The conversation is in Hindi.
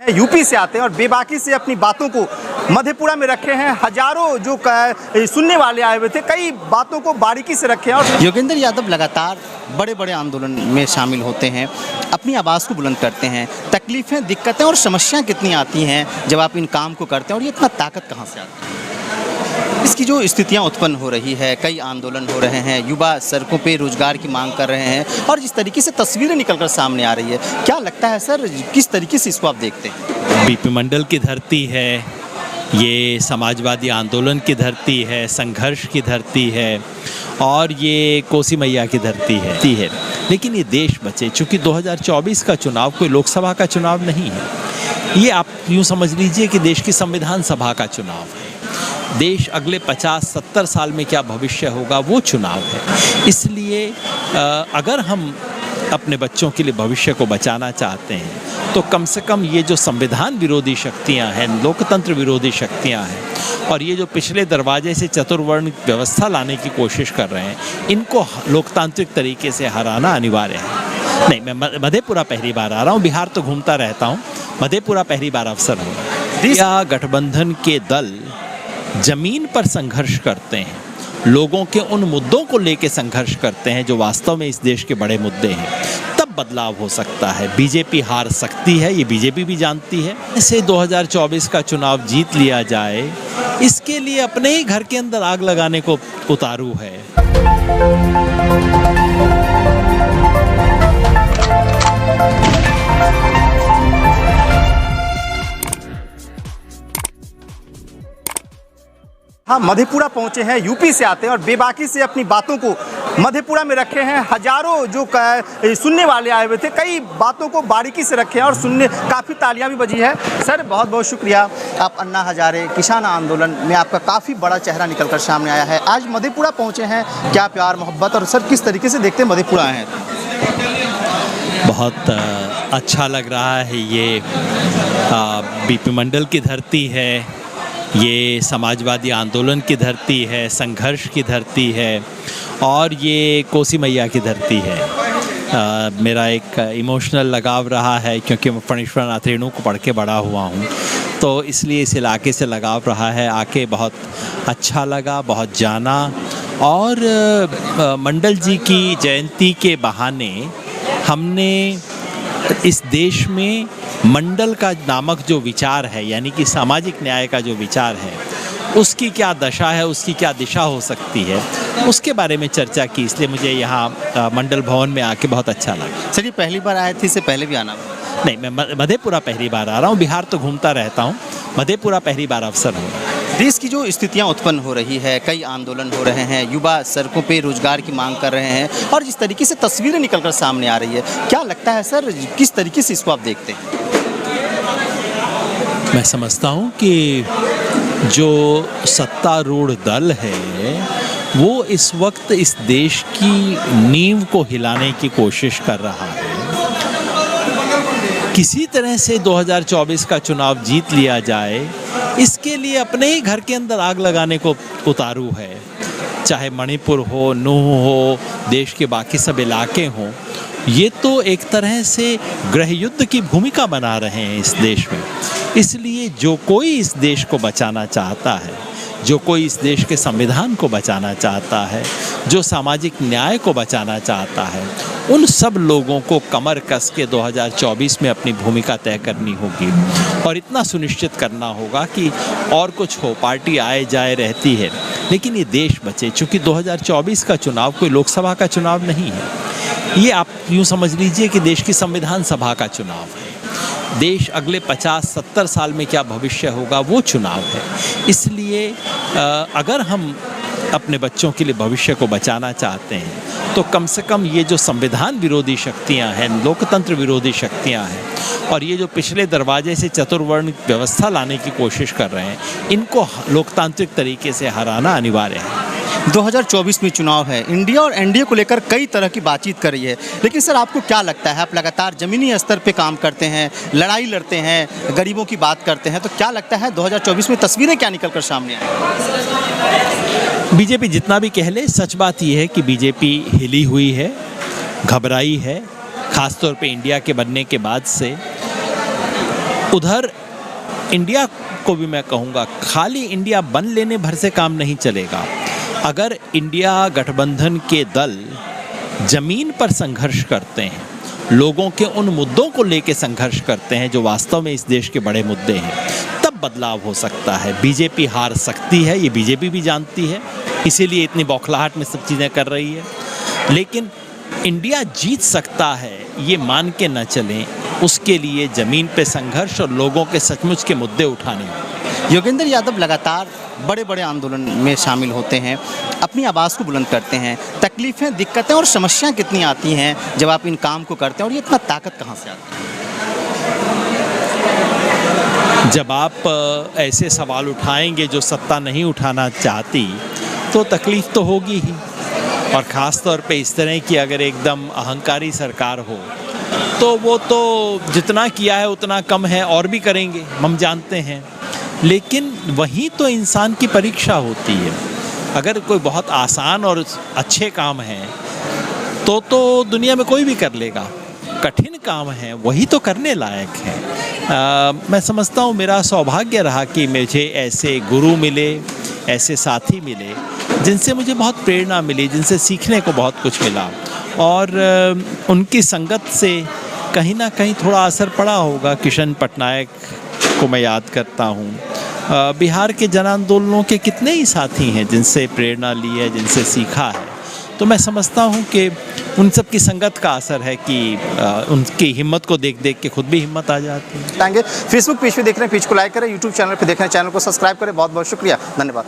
यूपी से आते हैं और बेबाकी से अपनी बातों को मधेपुरा में रखे हैं। हजारों जो सुनने वाले आए हुए थे, कई बातों को बारीकी से रखे हैं। और योगेंद्र यादव लगातार बड़े बड़े आंदोलन में शामिल होते हैं, अपनी आवाज़ को बुलंद करते हैं। तकलीफ़ें, दिक्कतें और समस्याएं कितनी आती हैं जब आप इन काम को करते हैं, और ये इतना ताकत कहाँ से आती है? इसकी जो स्थितियां उत्पन्न हो रही है, कई आंदोलन हो रहे हैं, युवा सड़कों पे रोजगार की मांग कर रहे हैं, और जिस तरीके से तस्वीरें निकलकर सामने आ रही है, क्या लगता है सर, किस तरीके से इसको आप देखते हैं? बीपी मंडल की धरती है, ये समाजवादी आंदोलन की धरती है, संघर्ष की धरती है, और ये कोसी मैया की धरती है। लेकिन ये देश बचे, चूँकि 2024 का चुनाव कोई लोकसभा का चुनाव नहीं है, ये आप यूँ समझ लीजिए कि देश की संविधान सभा का चुनाव है। देश अगले 50-70 साल में क्या भविष्य होगा, वो चुनाव है। इसलिए अगर हम अपने बच्चों के लिए भविष्य को बचाना चाहते हैं, तो कम से कम ये जो संविधान विरोधी शक्तियां हैं, लोकतंत्र विरोधी शक्तियां हैं, और ये जो पिछले दरवाजे से चतुर्वर्ण व्यवस्था लाने की कोशिश कर रहे हैं, इनको लोकतांत्रिक तरीके से हराना अनिवार्य है। नहीं, मैं मधेपुरा पहली बार आ रहा हूँ, बिहार तो घूमता रहता हूँ, मधेपुरा पहली बार अवसर हो। या गठबंधन के दल जमीन पर संघर्ष करते हैं, लोगों के उन मुद्दों को लेकर संघर्ष करते हैं जो वास्तव में इस देश के बड़े मुद्दे हैं, तब बदलाव हो सकता है। बीजेपी हार सकती है, ये बीजेपी भी जानती है। इसे 2024 का चुनाव जीत लिया जाए, इसके लिए अपने ही घर के अंदर आग लगाने को उतारू है। हाँ, मधेपुरा पहुंचे हैं, यूपी से आते हैं और बेबाकी से अपनी बातों को मधेपुरा में रखे हैं। हजारों जो सुनने वाले आए हुए थे, कई बातों को बारीकी से रखे हैं और सुनने काफ़ी तालियां भी बजी है। सर, बहुत बहुत शुक्रिया। आप अन्ना हजारे किसान आंदोलन में आपका काफ़ी बड़ा चेहरा निकलकर सामने आया है। आज मधेपुरा पहुँचे हैं, क्या प्यार मोहब्बत, और सर किस तरीके से देखते हैं मधेपुरा आए हैं? बहुत अच्छा लग रहा है। ये बीपी मंडल की धरती है, ये समाजवादी आंदोलन की धरती है, संघर्ष की धरती है, और ये कोसी मैया की धरती है। मेरा एक इमोशनल लगाव रहा है, क्योंकि मैं फणीश्वर नाथ रेणु को पढ़ के बड़ा हुआ हूँ, तो इसलिए इस इलाके से लगाव रहा है। आके बहुत अच्छा लगा, बहुत जाना, और मंडल जी की जयंती के बहाने हमने इस देश में मंडल का नामक जो विचार है, यानी कि सामाजिक न्याय का जो विचार है, उसकी क्या दशा है, उसकी क्या दिशा हो सकती है, उसके बारे में चर्चा की। इसलिए मुझे यहाँ मंडल भवन में आके बहुत अच्छा लगा। सर, ये पहली बार आए थे, इससे पहले भी आना? नहीं, मैं मधेपुरा पहली बार आ रहा हूँ, बिहार तो घूमता रहता हूँ, मधेपुरा पहली बार अवसर हो। देश की जो स्थितियां उत्पन्न हो रही है, कई आंदोलन हो रहे हैं, युवा सड़कों पे रोजगार की मांग कर रहे हैं, और जिस तरीके से तस्वीरें निकलकर सामने आ रही है, क्या लगता है सर, किस तरीके से इसको आप देखते हैं? मैं समझता हूँ कि जो सत्तारूढ़ दल है, वो इस वक्त इस देश की नींव को हिलाने की कोशिश कर रहा है। किसी तरह से 2024 का चुनाव जीत लिया जाए, इसके लिए अपने ही घर के अंदर आग लगाने को उतारू है। चाहे मणिपुर हो, नूह हो, देश के बाकी सब इलाके हों, ये तो एक तरह से गृह युद्ध की भूमिका बना रहे हैं इस देश में। इसलिए जो कोई इस देश को बचाना चाहता है, जो कोई इस देश के संविधान को बचाना चाहता है, जो सामाजिक न्याय को बचाना चाहता है, उन सब लोगों को कमर कस के 2024 में अपनी भूमिका तय करनी होगी, और इतना सुनिश्चित करना होगा कि और कुछ हो, पार्टी आए जाए रहती है, लेकिन ये देश बचे। चूँकि 2024 का चुनाव कोई लोकसभा का चुनाव नहीं है, ये आप यूँ समझ लीजिए कि देश की संविधान सभा का चुनाव है। देश अगले 50-70 साल में क्या भविष्य होगा, वो चुनाव है। इसलिए अगर हम अपने बच्चों के लिए भविष्य को बचाना चाहते हैं, तो कम से कम ये जो संविधान विरोधी शक्तियां हैं, लोकतंत्र विरोधी शक्तियां हैं, और ये जो पिछले दरवाजे से चतुर्वर्ण व्यवस्था लाने की कोशिश कर रहे हैं, इनको लोकतांत्रिक तरीके से हराना अनिवार्य है। 2024 में चुनाव है, इंडिया और एनडीए को लेकर कई तरह की बातचीत कर रही है, लेकिन सर आपको क्या लगता है, आप लगातार ज़मीनी स्तर पे काम करते हैं, लड़ाई लड़ते हैं, गरीबों की बात करते हैं, तो क्या लगता है 2024 में तस्वीरें क्या निकल कर सामने आएंगी? बीजेपी जितना भी कह ले, सच बात यह है कि बीजेपी हिली हुई है, घबराई है, खासतौर पे इंडिया के बनने के बाद से। उधर इंडिया को भी मैं कहूँगा, खाली इंडिया बन लेने भर से काम नहीं चलेगा। अगर इंडिया गठबंधन के दल जमीन पर संघर्ष करते हैं, लोगों के उन मुद्दों को लेकर संघर्ष करते हैं जो वास्तव में इस देश के बड़े मुद्दे हैं, तब बदलाव हो सकता है। बीजेपी हार सकती है, ये बीजेपी भी जानती है, इसीलिए इतनी बौखलाहट में सब चीज़ें कर रही है। लेकिन इंडिया जीत सकता है, ये मान के न चलें, उसके लिए ज़मीन पे संघर्ष और लोगों के सचमुच के मुद्दे उठाने। योगेंद्र यादव लगातार बड़े बड़े आंदोलन में शामिल होते हैं, अपनी आवाज़ को बुलंद करते हैं। तकलीफ़ें, दिक्कतें और समस्याएं कितनी आती हैं जब आप इन काम को करते हैं, और ये इतना ताकत कहाँ से आती है? जब आप ऐसे सवाल उठाएंगे जो सत्ता नहीं उठाना चाहती, तो तकलीफ़ तो होगी ही। और ख़ास तौर पे इस तरह की अगर एकदम अहंकारी सरकार हो, तो वो तो जितना किया है उतना कम है, और भी करेंगे, हम जानते हैं। लेकिन वही तो इंसान की परीक्षा होती है। अगर कोई बहुत आसान और अच्छे काम हैं तो दुनिया में कोई भी कर लेगा। कठिन काम है वही तो करने लायक है। मैं समझता हूँ मेरा सौभाग्य रहा कि मुझे ऐसे गुरु मिले, ऐसे साथी मिले जिनसे मुझे बहुत प्रेरणा मिली, जिनसे सीखने को बहुत कुछ मिला। और उनकी संगत से कहीं ना कहीं थोड़ा असर पड़ा होगा। किशन पटनायक को मैं याद करता हूँ। बिहार के जन आंदोलनों के कितने ही साथी हैं जिनसे प्रेरणा ली है, जिनसे सीखा है। तो मैं समझता हूँ कि उन सब की संगत का असर है कि उनकी हिम्मत को देख देख के खुद भी हिम्मत आ जाती है। फेसबुक पेज पे देख रहे हैं, पेज को लाइक करें, यूट्यूब चैनल पे देख रहे हैं, चैनल को सब्सक्राइब करें। बहुत बहुत शुक्रिया, धन्यवाद।